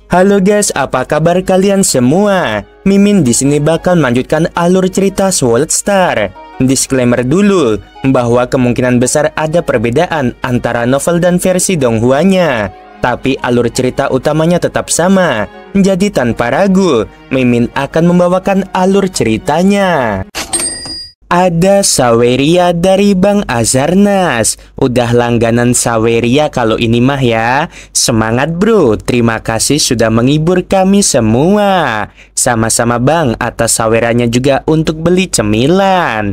Halo guys, apa kabar kalian semua? Mimin di sini bakal melanjutkan alur cerita Sword Star. Disclaimer dulu bahwa kemungkinan besar ada perbedaan antara novel dan versi Donghua-nya, tapi alur cerita utamanya tetap sama. Jadi tanpa ragu, Mimin akan membawakan alur ceritanya. Ada Saweria dari Bang Azarnas. Udah langganan Saweria kalau ini mah ya. Semangat bro, terima kasih sudah menghibur kami semua. Sama-sama Bang, atas Sawerianya juga untuk beli cemilan.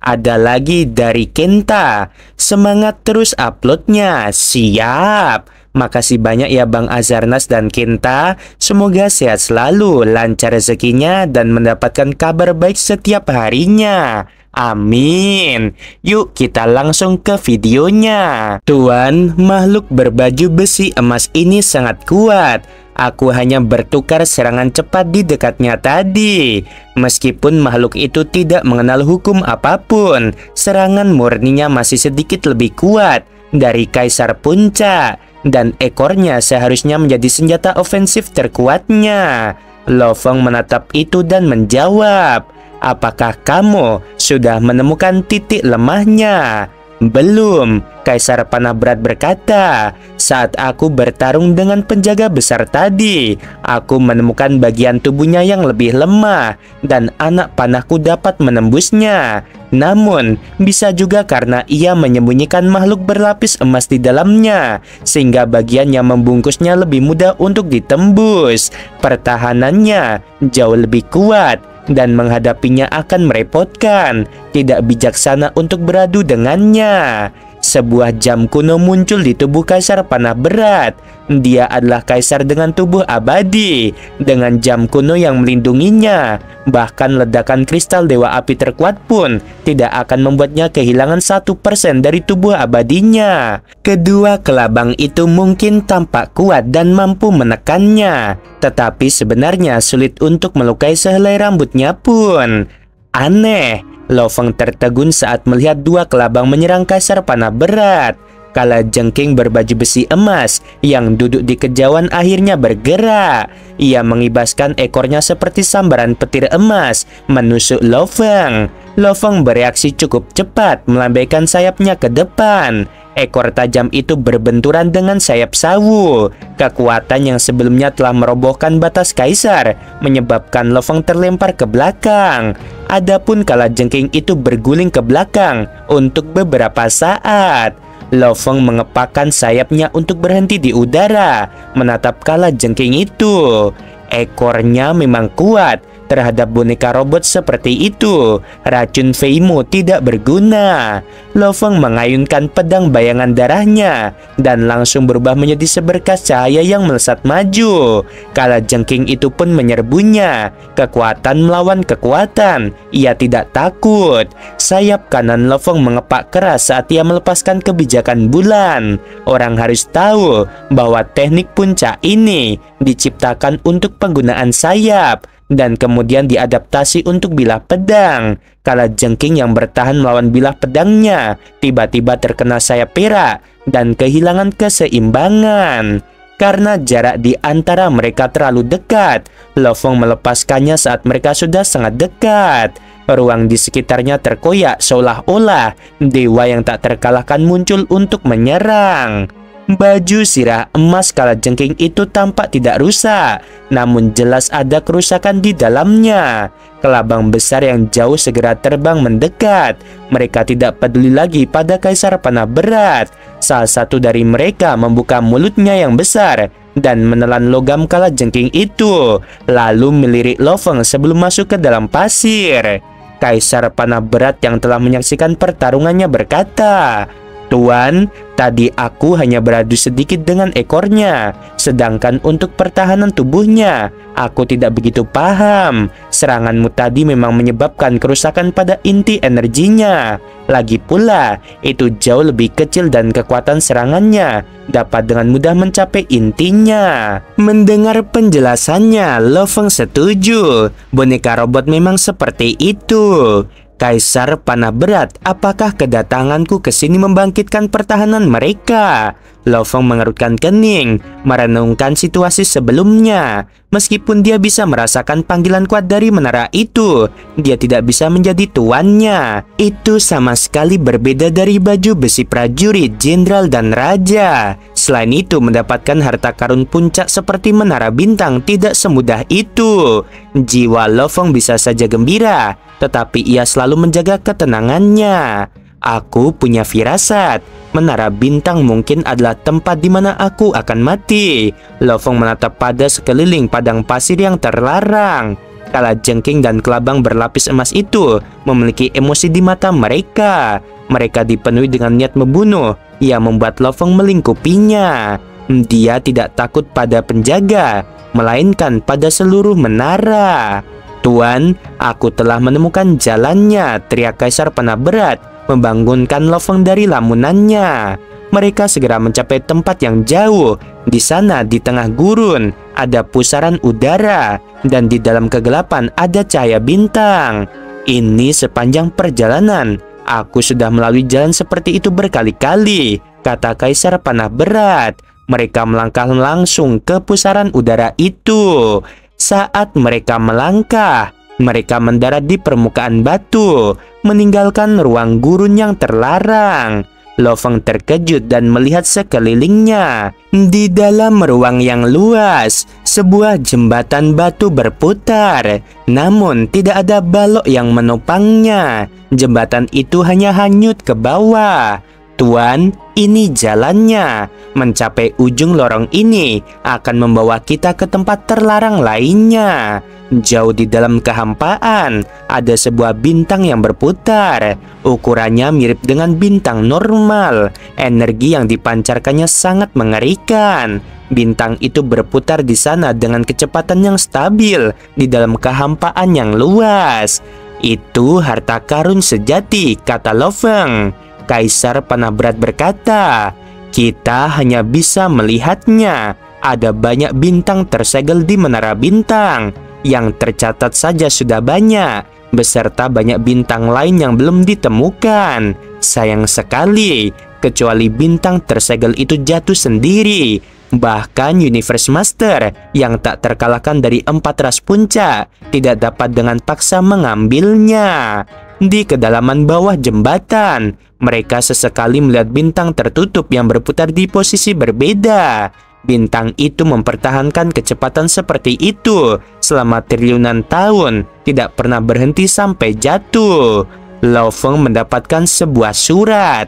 Ada lagi dari Kenta. Semangat terus uploadnya. Siap. Makasih banyak ya Bang Azarnas dan Kenta. Semoga sehat selalu, lancar rezekinya, dan mendapatkan kabar baik setiap harinya. Amin. Yuk kita langsung ke videonya. Tuan, makhluk berbaju besi emas ini sangat kuat. Aku hanya bertukar serangan cepat di dekatnya tadi. Meskipun makhluk itu tidak mengenal hukum apapun, serangan murninya masih sedikit lebih kuat dari Kaisar Puncak. Dan ekornya seharusnya menjadi senjata ofensif terkuatnya. Lo Feng menatap itu dan menjawab, apakah kamu sudah menemukan titik lemahnya? Belum, Kaisar Panah Berat berkata. Saat aku bertarung dengan penjaga besar tadi, aku menemukan bagian tubuhnya yang lebih lemah, dan anak panahku dapat menembusnya. Namun, bisa juga karena ia menyembunyikan makhluk berlapis emas di dalamnya, sehingga bagian yang membungkusnya lebih mudah untuk ditembus. Pertahanannya jauh lebih kuat, dan menghadapinya akan merepotkan. Tidak bijaksana untuk beradu dengannya. Sebuah jam kuno muncul di tubuh Kaisar Panah Berat. Dia adalah kaisar dengan tubuh abadi, dengan jam kuno yang melindunginya. Bahkan ledakan kristal Dewa Api terkuat pun tidak akan membuatnya kehilangan 1% dari tubuh abadinya. Kedua kelabang itu mungkin tampak kuat dan mampu menekannya, tetapi sebenarnya sulit untuk melukai sehelai rambutnya pun. Aneh. Lo Feng tertegun saat melihat dua kelabang menyerang Kaisar Panah Berat. Kala jengking berbaju besi emas yang duduk di kejauhan akhirnya bergerak. Ia mengibaskan ekornya seperti sambaran petir emas menusuk Lo Feng. Lo Feng bereaksi cukup cepat, melambaikan sayapnya ke depan. Ekor tajam itu berbenturan dengan sayap sawu. Kekuatan yang sebelumnya telah merobohkan batas kaisar menyebabkan Lo Feng terlempar ke belakang. Adapun kalajengking itu berguling ke belakang untuk beberapa saat. Lo Feng mengepakkan sayapnya untuk berhenti di udara, menatap kalajengking itu. Ekornya memang kuat terhadap boneka robot seperti itu. Racun Feimo tidak berguna. Lo Feng mengayunkan pedang bayangan darahnya dan langsung berubah menjadi seberkas cahaya yang melesat maju. Kalajengking itu pun menyerbunya. Kekuatan melawan kekuatan. Ia tidak takut. Sayap kanan Lo Feng mengepak keras saat ia melepaskan kebijakan bulan. Orang harus tahu bahwa teknik puncak ini diciptakan untuk penggunaan sayap dan kemudian diadaptasi untuk bilah pedang. Kalajengking yang bertahan melawan bilah pedangnya tiba-tiba terkena sayap perak dan kehilangan keseimbangan. Karena jarak di antara mereka terlalu dekat, Lo Feng melepaskannya saat mereka sudah sangat dekat. Ruang di sekitarnya terkoyak seolah-olah dewa yang tak terkalahkan muncul untuk menyerang. Baju sirah emas kalajengking itu tampak tidak rusak, namun jelas ada kerusakan di dalamnya. Kelabang besar yang jauh segera terbang mendekat. Mereka tidak peduli lagi pada Kaisar Panah Berat. Salah satu dari mereka membuka mulutnya yang besar dan menelan logam kalajengking itu, lalu melirik Lo Feng sebelum masuk ke dalam pasir. Kaisar Panah Berat yang telah menyaksikan pertarungannya berkata, Tuan, tadi aku hanya beradu sedikit dengan ekornya, sedangkan untuk pertahanan tubuhnya, aku tidak begitu paham. Seranganmu tadi memang menyebabkan kerusakan pada inti energinya. Lagi pula, itu jauh lebih kecil dan kekuatan serangannya dapat dengan mudah mencapai intinya. Mendengar penjelasannya, Lo Feng setuju. Boneka robot memang seperti itu. Kaisar Panah Berat, apakah kedatanganku ke sini membangkitkan pertahanan mereka? Lo Feng mengerutkan kening, merenungkan situasi sebelumnya. Meskipun dia bisa merasakan panggilan kuat dari menara itu, dia tidak bisa menjadi tuannya. Itu sama sekali berbeda dari baju besi prajurit, jenderal, dan raja. Selain itu, mendapatkan harta karun puncak seperti menara bintang tidak semudah itu. Jiwa Lo Feng bisa saja gembira, tetapi ia selalu menjaga ketenangannya. Aku punya firasat, menara bintang mungkin adalah tempat di mana aku akan mati. Lo Feng menatap pada sekeliling padang pasir yang terlarang. Kalajengking dan kelabang berlapis emas itu memiliki emosi di mata mereka. Mereka dipenuhi dengan niat membunuh. Ia membuat Lo Feng melingkupinya. Dia tidak takut pada penjaga, melainkan pada seluruh menara. Tuan, aku telah menemukan jalannya, teriak Kaisar Panah Berat, membangunkan Lo Feng dari lamunannya. Mereka segera mencapai tempat yang jauh. Di sana, di tengah gurun, ada pusaran udara, dan di dalam kegelapan ada cahaya bintang. Ini sepanjang perjalanan. Aku sudah melalui jalan seperti itu berkali-kali, kata Kaisar Panah Berat. Mereka melangkah langsung ke pusaran udara itu. Saat mereka melangkah, mereka mendarat di permukaan batu, meninggalkan ruang gurun yang terlarang. Lo Feng terkejut dan melihat sekelilingnya. Di dalam ruang yang luas, sebuah jembatan batu berputar, namun tidak ada balok yang menopangnya. Jembatan itu hanya hanyut ke bawah. Tuan, ini jalannya. Mencapai ujung lorong ini akan membawa kita ke tempat terlarang lainnya. Jauh di dalam kehampaan, ada sebuah bintang yang berputar. Ukurannya mirip dengan bintang normal. Energi yang dipancarkannya sangat mengerikan. Bintang itu berputar di sana dengan kecepatan yang stabil di dalam kehampaan yang luas. Itu harta karun sejati, kata Lo Feng. Kaisar Panah Berat berkata, kita hanya bisa melihatnya. Ada banyak bintang tersegel di menara bintang. Yang tercatat saja sudah banyak, beserta banyak bintang lain yang belum ditemukan. Sayang sekali, kecuali bintang tersegel itu jatuh sendiri. Bahkan Universe Master yang tak terkalahkan dari 4 ras puncak tidak dapat dengan paksa mengambilnya. Di kedalaman bawah jembatan, mereka sesekali melihat bintang tertutup yang berputar di posisi berbeda. Bintang itu mempertahankan kecepatan seperti itu selama triliunan tahun, tidak pernah berhenti sampai jatuh. Lo Feng mendapatkan sebuah surat.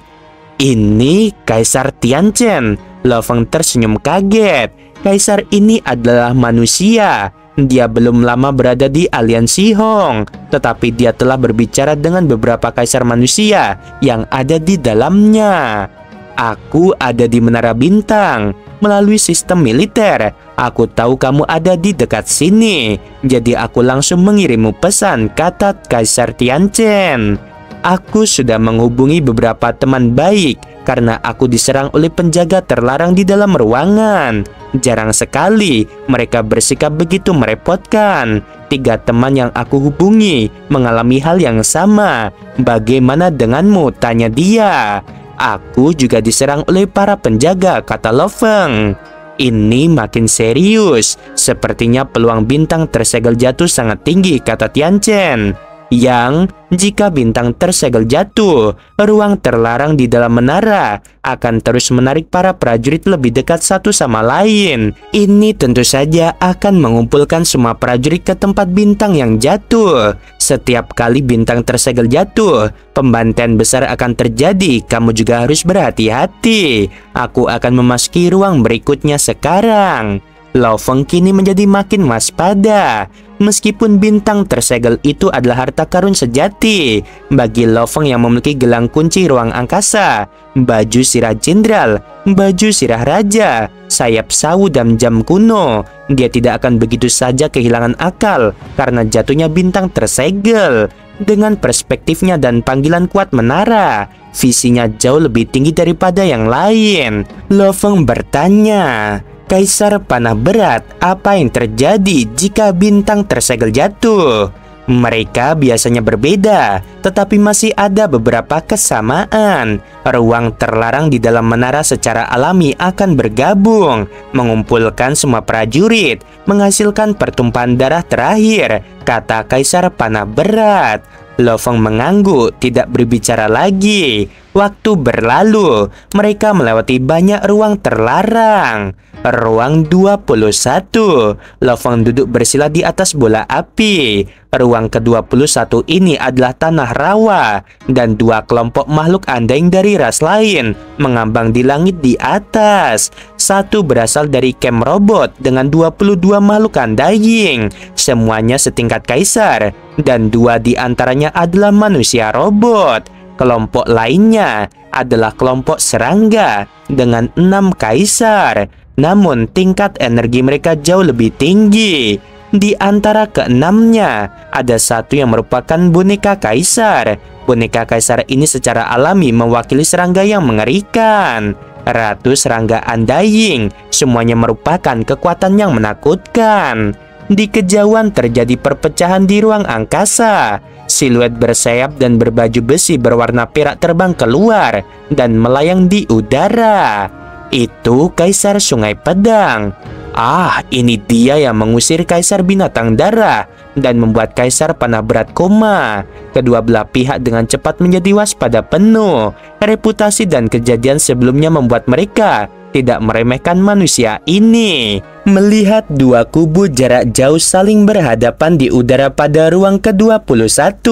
Ini Kaisar Tianchen. Lo Feng tersenyum kaget. Kaisar ini adalah manusia. Dia belum lama berada di aliansi Hong, tetapi dia telah berbicara dengan beberapa kaisar manusia yang ada di dalamnya. Aku ada di Menara Bintang. Melalui sistem militer, aku tahu kamu ada di dekat sini. Jadi aku langsung mengirimmu pesan, kata Kaisar Tianchen. Aku sudah menghubungi beberapa teman baik karena aku diserang oleh penjaga terlarang di dalam ruangan. Jarang sekali mereka bersikap begitu merepotkan. 3 teman yang aku hubungi mengalami hal yang sama. Bagaimana denganmu? Tanya dia. Aku juga diserang oleh para penjaga, kata Lo Feng. Ini makin serius. Sepertinya peluang bintang tersegel jatuh sangat tinggi, kata Tianchen. Yang jika bintang tersegel jatuh, ruang terlarang di dalam menara akan terus menarik para prajurit lebih dekat satu sama lain. Ini tentu saja akan mengumpulkan semua prajurit ke tempat bintang yang jatuh. Setiap kali bintang tersegel jatuh, pembantaian besar akan terjadi. Kamu juga harus berhati-hati. Aku akan memasuki ruang berikutnya sekarang. Lo Feng kini menjadi makin waspada. Meskipun bintang tersegel itu adalah harta karun sejati bagi Lo Feng yang memiliki gelang kunci ruang angkasa, baju sirah jenderal, baju sirah raja, sayap sawu dan jam kuno, dia tidak akan begitu saja kehilangan akal karena jatuhnya bintang tersegel. Dengan perspektifnya dan panggilan kuat menara, visinya jauh lebih tinggi daripada yang lain. Lo Feng bertanya, Kaisar Panah Berat, apa yang terjadi jika bintang tersegel jatuh? Mereka biasanya berbeda, tetapi masih ada beberapa kesamaan. Ruang terlarang di dalam menara secara alami akan bergabung, mengumpulkan semua prajurit, menghasilkan pertumpahan darah terakhir, kata Kaisar Panah Berat. Lo Feng mengangguk, tidak berbicara lagi. Waktu berlalu, mereka melewati banyak ruang terlarang. Ruang 21. Lo Feng duduk bersila di atas bola api. Ruang ke-21 ini adalah tanah rawa, dan dua kelompok makhluk andaing dari ras lain mengambang di langit di atas. Satu berasal dari camp robot dengan 22 makhluk andaing, semuanya setingkat kaisar, dan dua di antaranya adalah manusia robot. Kelompok lainnya adalah kelompok serangga dengan 6 kaisar, namun tingkat energi mereka jauh lebih tinggi. Di antara keenamnya, ada satu yang merupakan boneka kaisar. Boneka kaisar ini secara alami mewakili serangga yang mengerikan. Ratu serangga andaing, semuanya merupakan kekuatan yang menakutkan. Di kejauhan terjadi perpecahan di ruang angkasa. Siluet bersayap dan berbaju besi berwarna perak terbang keluar dan melayang di udara. Itu Kaisar Sungai Pedang. Ah, ini dia yang mengusir Kaisar Binatang Darah dan membuat Kaisar Panah Berat koma. Kedua belah pihak dengan cepat menjadi waspada penuh. Reputasi dan kejadian sebelumnya membuat mereka tidak meremehkan manusia ini. Melihat dua kubu jarak jauh saling berhadapan di udara pada ruang ke-21,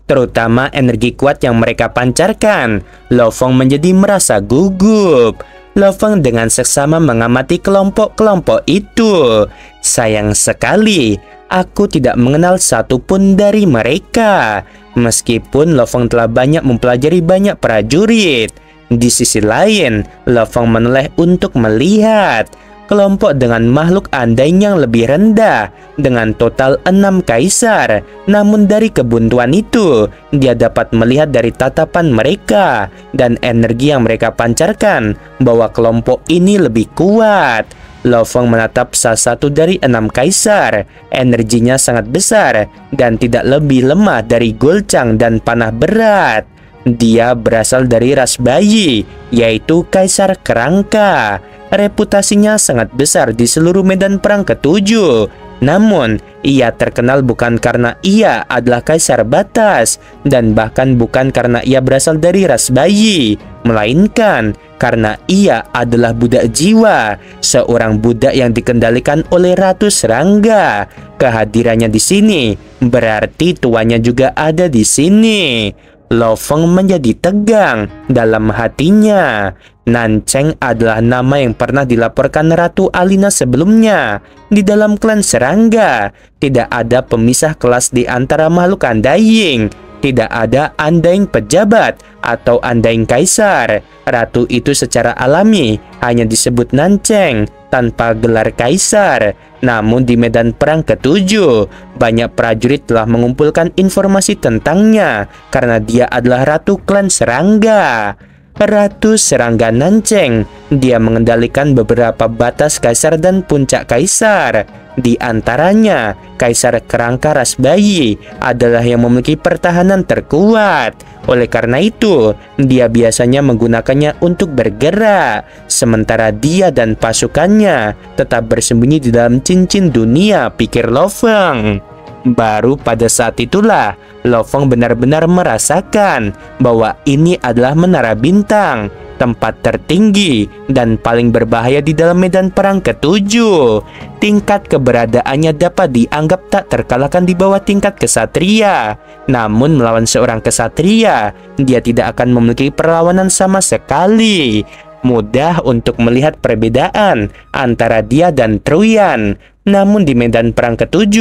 terutama energi kuat yang mereka pancarkan, Lo Feng menjadi merasa gugup. Lo Feng dengan seksama mengamati kelompok-kelompok itu. Sayang sekali, aku tidak mengenal satupun dari mereka. Meskipun Lo Feng telah banyak mempelajari banyak prajurit. Di sisi lain, Lo Feng menoleh untuk melihat kelompok dengan makhluk andaing yang lebih rendah dengan total 6 kaisar. Namun dari kebuntuan itu, dia dapat melihat dari tatapan mereka dan energi yang mereka pancarkan bahwa kelompok ini lebih kuat. Lo Feng menatap salah satu dari 6 kaisar. Energinya sangat besar dan tidak lebih lemah dari Golcang dan Panah Berat. Dia berasal dari ras bayi, yaitu Kaisar Kerangka. Reputasinya sangat besar di seluruh medan perang ke-7. Namun, ia terkenal bukan karena ia adalah Kaisar Batas, dan bahkan bukan karena ia berasal dari ras bayi, melainkan karena ia adalah budak jiwa, seorang budak yang dikendalikan oleh Ratu Serangga. Kehadirannya di sini berarti tuannya juga ada di sini. Lo Feng menjadi tegang dalam hatinya. Nanceng adalah nama yang pernah dilaporkan Ratu Alina sebelumnya. Di dalam klan Serangga, tidak ada pemisah kelas di antara makhluk andaing. Tidak ada andaing pejabat atau andaing kaisar. Ratu itu secara alami hanya disebut Nanceng tanpa gelar kaisar. Namun di medan perang ke-7, banyak prajurit telah mengumpulkan informasi tentangnya karena dia adalah Ratu Klan Serangga. Ratu Serangga Nanceng, dia mengendalikan beberapa batas kaisar dan puncak kaisar. Di antaranya, Kaisar Kerangka ras bayi adalah yang memiliki pertahanan terkuat. Oleh karena itu, dia biasanya menggunakannya untuk bergerak, sementara dia dan pasukannya tetap bersembunyi di dalam cincin dunia, pikir Lo Feng. Baru pada saat itulah Lo Feng benar-benar merasakan bahwa ini adalah Menara Bintang, tempat tertinggi dan paling berbahaya di dalam medan perang ke-7. Tingkat keberadaannya dapat dianggap tak terkalahkan di bawah tingkat kesatria. Namun melawan seorang kesatria, dia tidak akan memiliki perlawanan sama sekali. Mudah untuk melihat perbedaan antara dia dan Truyan. Namun di medan perang ke-7,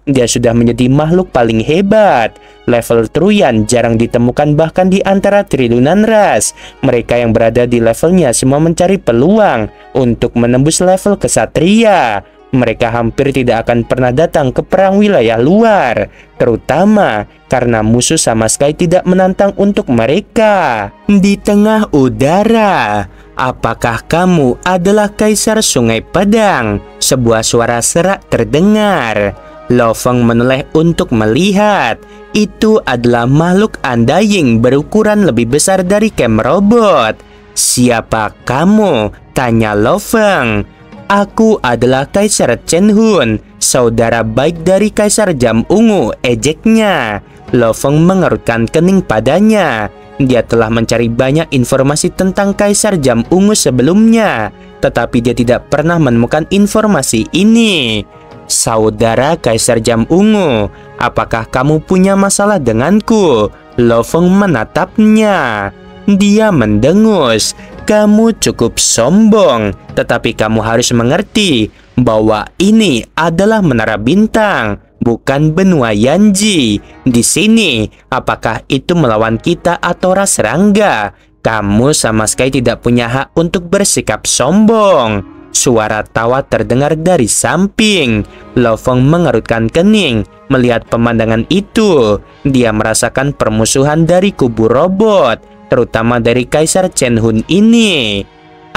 dia sudah menjadi makhluk paling hebat. Level Truyan jarang ditemukan bahkan di antara triliunan ras. Mereka yang berada di levelnya semua mencari peluang untuk menembus level kesatria. Mereka hampir tidak akan pernah datang ke perang wilayah luar, terutama karena musuh sama sekali tidak menantang untuk mereka. Di tengah udara, apakah kamu adalah Kaisar Sungai Pedang? Sebuah suara serak terdengar. Lo Feng menoleh untuk melihat. Itu adalah makhluk undying berukuran lebih besar dari camp robot. "Siapa kamu?" tanya Lo Feng. "Aku adalah Kaisar Chen Hun, saudara baik dari Kaisar Jam Ungu," ejeknya. Lo Feng mengerutkan kening padanya. Dia telah mencari banyak informasi tentang Kaisar Jam Ungu sebelumnya, tetapi dia tidak pernah menemukan informasi ini. "Saudara Kaisar Jam Ungu, apakah kamu punya masalah denganku?" Lo Feng menatapnya. Dia mendengus. "Kamu cukup sombong, tetapi kamu harus mengerti bahwa ini adalah Menara Bintang, bukan benua Yanji. Di sini, apakah itu melawan kita atau ras serangga, kamu sama sekali tidak punya hak untuk bersikap sombong." Suara tawa terdengar dari samping. Lo Feng mengerutkan kening melihat pemandangan itu. Dia merasakan permusuhan dari kubu robot, terutama dari Kaisar Chen Hun ini.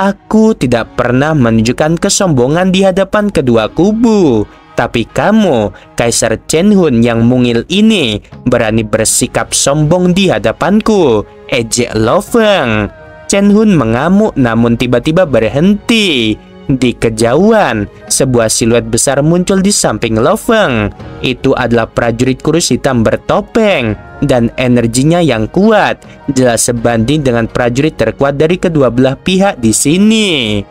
"Aku tidak pernah menunjukkan kesombongan di hadapan kedua kubu, tapi kamu, Kaisar Chen Hun yang mungil ini, berani bersikap sombong di hadapanku," ejek Lo Feng. Chen Hun mengamuk namun tiba-tiba berhenti. Di kejauhan, sebuah siluet besar muncul di samping Lo Feng. Itu adalah prajurit kurus hitam bertopeng, dan energinya yang kuat jelas sebanding dengan prajurit terkuat dari kedua belah pihak di sini.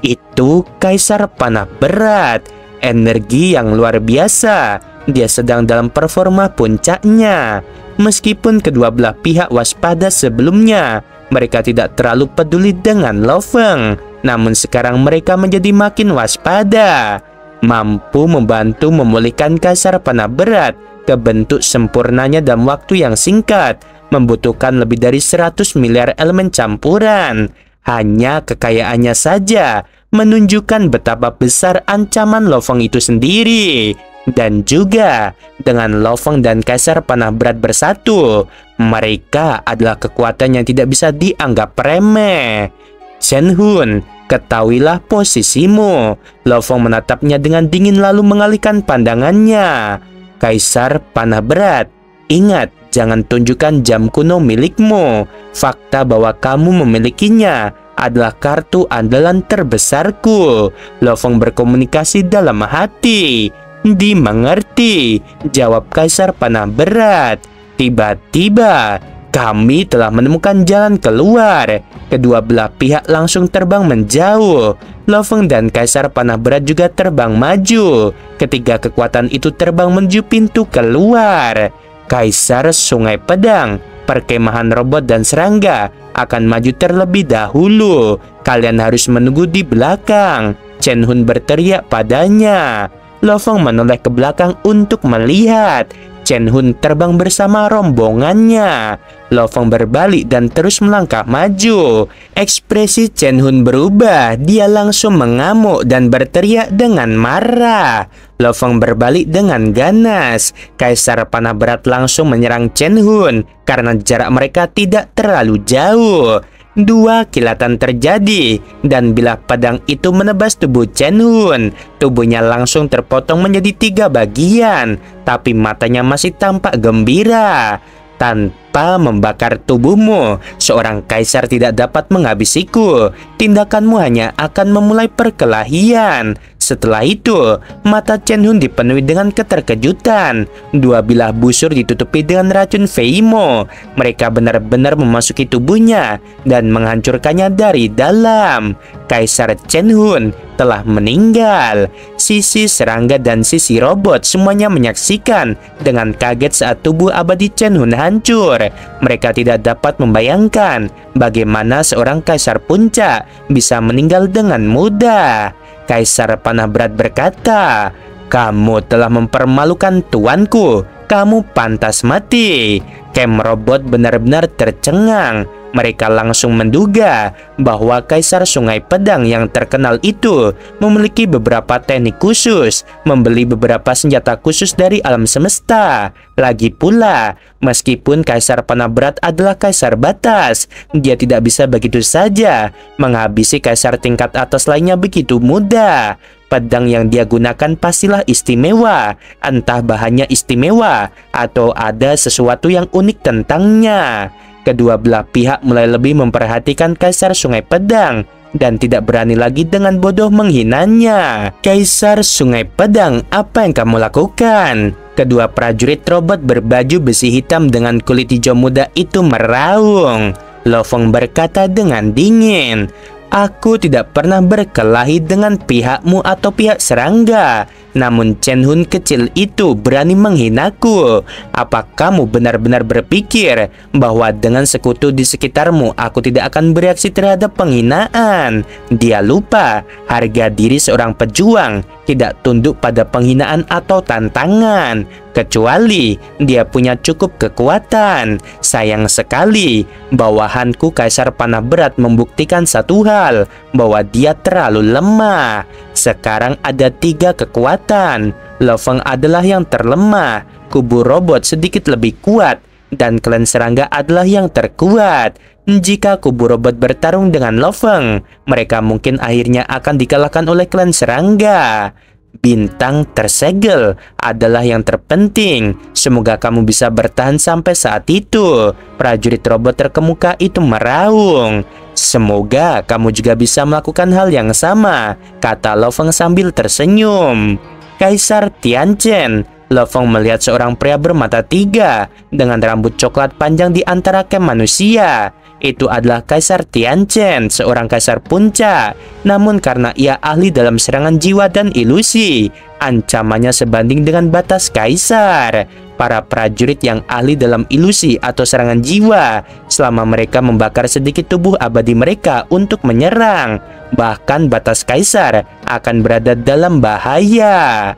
Itu Kaisar Panah Berat, energi yang luar biasa. Dia sedang dalam performa puncaknya. Meskipun kedua belah pihak waspada sebelumnya, mereka tidak terlalu peduli dengan Lo Feng. Namun sekarang mereka menjadi makin waspada. Mampu membantu memulihkan Kaisar Panah Berat ke bentuk sempurnanya dalam waktu yang singkat, membutuhkan lebih dari 100 miliar elemen campuran. Hanya kekayaannya saja menunjukkan betapa besar ancaman Lo Feng itu sendiri. Dan juga dengan Lo Feng dan Kaisar Panah Berat bersatu, mereka adalah kekuatan yang tidak bisa dianggap remeh. "Chen Hun, ketahuilah posisimu." Lo Feng menatapnya dengan dingin lalu mengalihkan pandangannya. "Kaisar Panah Berat, ingat, jangan tunjukkan jam kuno milikmu. Fakta bahwa kamu memilikinya adalah kartu andalan terbesarku." Lo Feng berkomunikasi dalam hati. "Dimengerti," jawab Kaisar Panah Berat. Tiba-tiba, "Kami telah menemukan jalan keluar." Kedua belah pihak langsung terbang menjauh. Lo Feng dan Kaisar Panah Berat juga terbang maju. Ketiga kekuatan itu terbang menuju pintu keluar. Kaisar Sungai Pedang, perkemahan robot dan serangga akan maju terlebih dahulu. Kalian harus menunggu di belakang." Chen Hun berteriak padanya. Lo Feng menoleh ke belakang untuk melihat. Chen Hun terbang bersama rombongannya. Lo Feng berbalik dan terus melangkah maju. Ekspresi Chen Hun berubah. Dia langsung mengamuk dan berteriak dengan marah. Lo Feng berbalik dengan ganas. Kaisar Panah Berat langsung menyerang Chen Hun karena jarak mereka tidak terlalu jauh. Dua kilatan terjadi, dan bilah pedang itu menebas tubuh Chen Hun. Tubuhnya langsung terpotong menjadi 3 bagian, tapi matanya masih tampak gembira. "Tanpa membakar tubuhmu, seorang kaisar tidak dapat menghabisiku. Tindakanmu hanya akan memulai perkelahian." Setelah itu, mata Chen Hun dipenuhi dengan keterkejutan. Dua bilah busur ditutupi dengan racun Feimo. Mereka benar-benar memasuki tubuhnya dan menghancurkannya dari dalam. Kaisar Chen Hun telah meninggal. Sisi serangga dan sisi robot semuanya menyaksikan dengan kaget saat tubuh abadi Chen Hun hancur. Mereka tidak dapat membayangkan bagaimana seorang kaisar puncak bisa meninggal dengan mudah. Kaisar Panah Berat berkata, "Kamu telah mempermalukan tuanku. Kamu pantas mati." Camp robot benar-benar tercengang. Mereka langsung menduga bahwa Kaisar Sungai Pedang yang terkenal itu memiliki beberapa teknik khusus, membeli beberapa senjata khusus dari alam semesta. Lagi pula, meskipun Kaisar Panah Berat adalah kaisar batas, dia tidak bisa begitu saja menghabisi kaisar tingkat atas lainnya begitu mudah. Pedang yang dia gunakan pastilah istimewa, entah bahannya istimewa atau ada sesuatu yang unik tentangnya. Kedua belah pihak mulai lebih memperhatikan Kaisar Sungai Pedang dan tidak berani lagi dengan bodoh menghinanya. Kaisar Sungai Pedang, apa yang kamu lakukan? Kedua prajurit robot berbaju besi hitam dengan kulit hijau muda itu meraung. Lo Feng berkata dengan dingin, "Aku tidak pernah berkelahi dengan pihakmu atau pihak serangga. Namun Chen Hun kecil itu berani menghinaku. Apa kamu benar-benar berpikir bahwa dengan sekutu di sekitarmu aku tidak akan bereaksi terhadap penghinaan? Dia lupa harga diri seorang pejuang tidak tunduk pada penghinaan atau tantangan, kecuali dia punya cukup kekuatan. Sayang sekali, bawahanku Kaisar Panah Berat membuktikan satu hal, bahwa dia terlalu lemah. Sekarang ada 3 kekuatan. Lo Feng adalah yang terlemah, kubu robot sedikit lebih kuat, dan klan serangga adalah yang terkuat. Jika kubu robot bertarung dengan Lo Feng, mereka mungkin akhirnya akan dikalahkan oleh klan serangga. Bintang tersegel adalah yang terpenting. Semoga kamu bisa bertahan sampai saat itu." Prajurit robot terkemuka itu meraung. "Semoga kamu juga bisa melakukan hal yang sama," kata Lo Feng sambil tersenyum. Kaisar Tianchen. Lo Feng melihat seorang pria bermata 3 dengan rambut coklat panjang di antara kem manusia. Itu adalah Kaisar Tianchen, seorang kaisar puncak. Namun karena ia ahli dalam serangan jiwa dan ilusi, ancamannya sebanding dengan batas kaisar. Para prajurit yang ahli dalam ilusi atau serangan jiwa, selama mereka membakar sedikit tubuh abadi mereka untuk menyerang, bahkan batas kaisar akan berada dalam bahaya.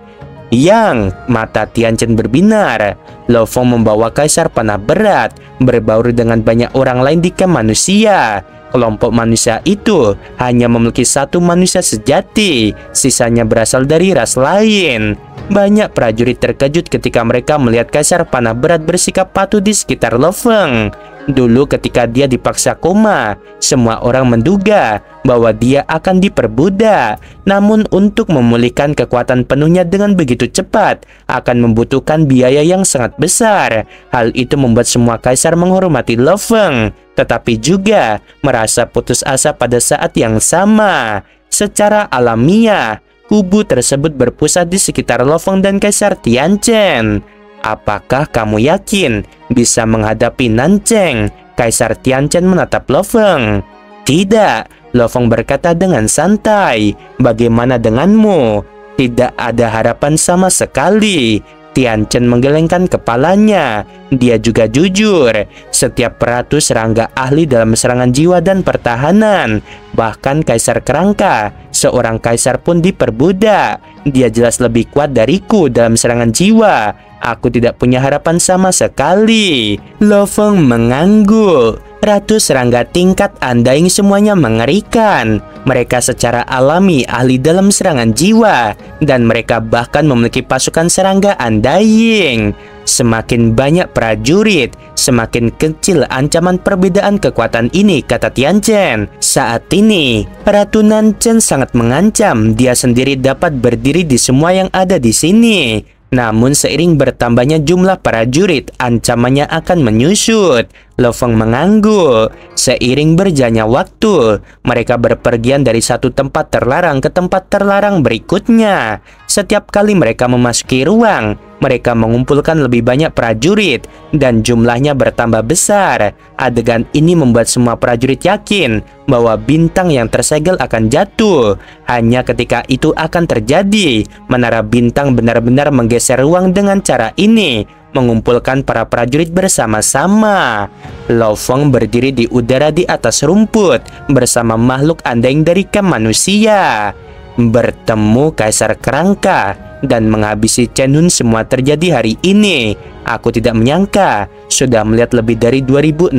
Yang mata Tianchen berbinar. Lo Feng membawa Kaisar Panah Berat berbaur dengan banyak orang lain di kem manusia. Kelompok manusia itu hanya memiliki 1 manusia sejati, sisanya berasal dari ras lain. Banyak prajurit terkejut ketika mereka melihat Kaisar Panah Berat bersikap patuh di sekitar Lo Feng. Dulu ketika dia dipaksa koma, semua orang menduga bahwa dia akan diperbudak. Namun untuk memulihkan kekuatan penuhnya dengan begitu cepat akan membutuhkan biaya yang sangat besar. Hal itu membuat semua kaisar menghormati Lo Feng, tetapi juga merasa putus asa pada saat yang sama. Secara alamiah, kubu tersebut berpusat di sekitar Lo Feng dan Kaisar Tianchen. "Apakah kamu yakin bisa menghadapi Nancheng?" Kaisar Tianchen menatap Lo Feng. "Tidak," Lo Feng berkata dengan santai. "Bagaimana denganmu?" "Tidak ada harapan sama sekali." Tianchen menggelengkan kepalanya. Dia juga jujur. Setiap peratu serangga ahli dalam serangan jiwa dan pertahanan. Bahkan Kaisar Kerangka, seorang kaisar pun diperbudak. Dia jelas lebih kuat dariku dalam serangan jiwa. Aku tidak punya harapan sama sekali. Lo Feng mengangguk. Ratu serangga tingkat Undying semuanya mengerikan. Mereka secara alami ahli dalam serangan jiwa, dan mereka bahkan memiliki pasukan serangga Undying. Semakin banyak prajurit, semakin kecil ancaman perbedaan kekuatan ini, kata Tianchen. Saat ini, Ratu Nanchen sangat mengancam. Dia sendiri dapat berdiri di semua yang ada di sini. Namun seiring bertambahnya jumlah prajurit, ancamannya akan menyusut. Lo Feng mengangguk. Seiring berjalannya waktu, mereka berpergian dari satu tempat terlarang ke tempat terlarang berikutnya. Setiap kali mereka memasuki ruang, mereka mengumpulkan lebih banyak prajurit dan jumlahnya bertambah besar. Adegan ini membuat semua prajurit yakin bahwa bintang yang tersegel akan jatuh. Hanya ketika itu akan terjadi, menara bintang benar-benar menggeser ruang dengan cara ini, mengumpulkan para prajurit bersama-sama. Lo Feng berdiri di udara di atas rumput bersama makhluk Undying dari kem manusia. Bertemu Kaisar Kerangka, dan menghabisi Chen Hun semua terjadi hari ini. Aku tidak menyangka sudah melihat lebih dari 2.600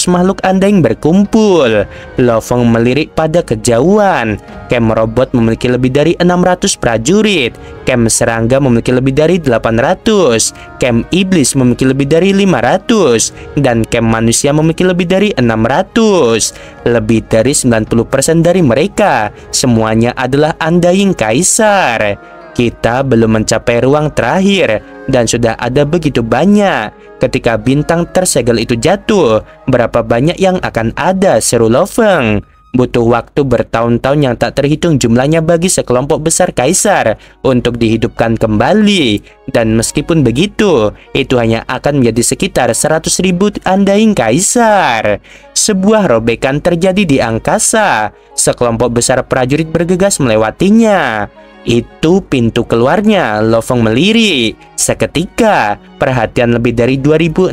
makhluk andaing berkumpul. Lo Feng melirik pada kejauhan. Camp robot memiliki lebih dari 600 prajurit. Camp serangga memiliki lebih dari 800. Camp iblis memiliki lebih dari 500. Dan camp manusia memiliki lebih dari 600. Lebih dari 90% dari mereka semuanya adalah andaing kaisar. Kita belum mencapai ruang terakhir dan sudah ada begitu banyak. Ketika bintang tersegel itu jatuh, berapa banyak yang akan ada, seru Lo Feng. Butuh waktu bertahun-tahun yang tak terhitung jumlahnya bagi sekelompok besar kaisar untuk dihidupkan kembali. Dan meskipun begitu, itu hanya akan menjadi sekitar 100.000 andaing kaisar. Sebuah robekan terjadi di angkasa. Sekelompok besar prajurit bergegas melewatinya. Itu pintu keluarnya, Lo Feng melirik. Seketika, perhatian lebih dari 2.600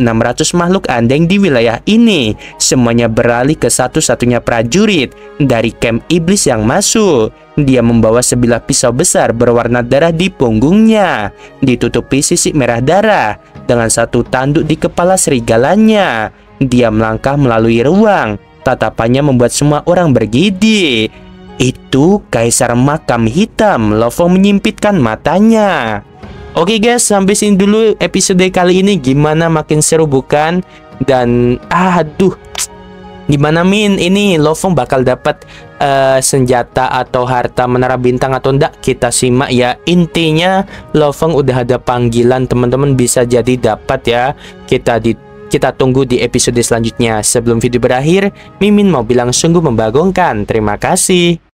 makhluk andaing di wilayah ini semuanya beralih ke satu-satunya prajurit dari camp iblis yang masuk. Dia membawa sebilah pisau besar berwarna darah di punggungnya, ditutupi sisik merah darah dengan satu tanduk di kepala serigalanya. Dia melangkah melalui ruang. Tatapannya membuat semua orang bergidik. Itu kaisar makam hitam. Lo Feng menyimpitkan matanya. Oke guys, sampai sini dulu episode kali ini. Gimana, makin seru bukan? Dan aduh, gimana Min? Ini Lo Feng bakal dapat senjata atau harta menara bintang atau enggak? Kita simak ya. Intinya Lo Feng udah ada panggilan, teman-teman bisa jadi dapat ya. Kita tunggu di episode selanjutnya. Sebelum video berakhir, Mimin mau bilang sungguh membagongkan. Terima kasih.